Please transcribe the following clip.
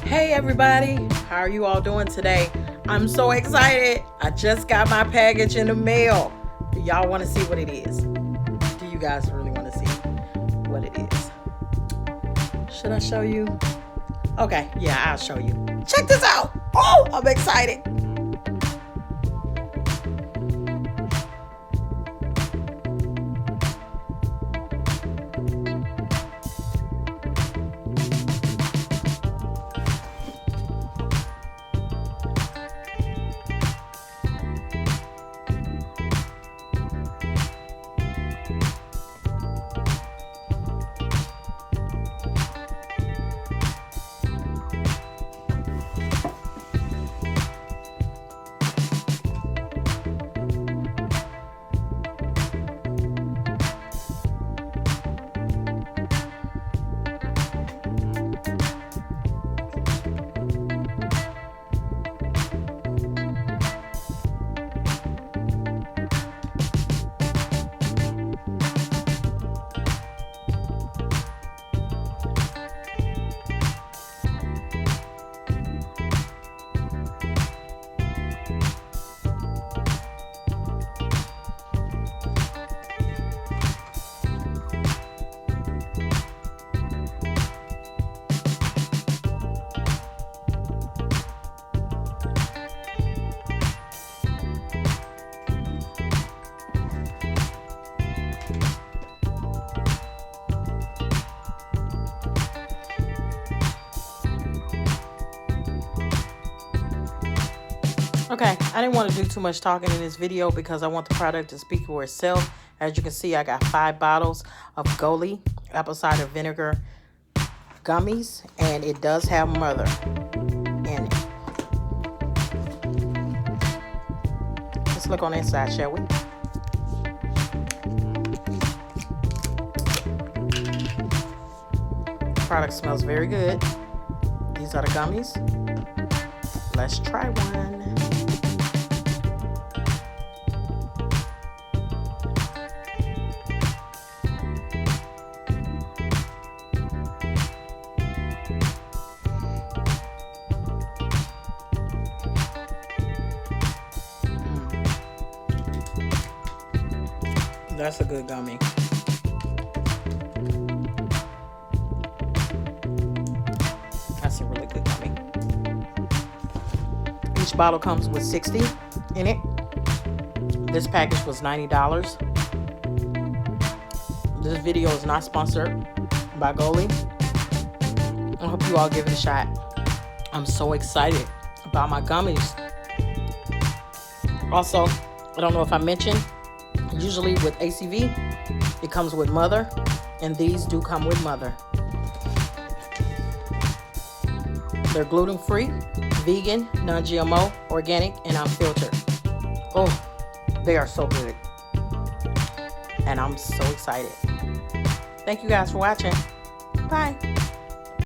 Hey everybody, how are you all doing today? I'm so excited. I just got my package in the mail. Do y'all want to see what it is? Do you guys really want to see what it is? Should I show you? Okay, yeah, I'll show you. Check this out. Oh, I'm excited. Okay, I didn't want to do too much talking in this video because I want the product to speak for itself. As you can see, I got 5 bottles of Goli apple cider vinegar gummies, and it does have mother in it. Let's look on the inside, shall we? The product smells very good. These are the gummies. Let's try one. That's a good gummy. That's a really good gummy. Each bottle comes with 60 in it. This package was $90. This video is not sponsored by Goli. I hope you all give it a shot. I'm so excited about my gummies. Also, I don't know if I mentioned, usually with ACV, it comes with mother, and these do come with mother. They're gluten-free, vegan, non-GMO, organic, and unfiltered. Oh, they are so good. And I'm so excited. Thank you guys for watching. Bye.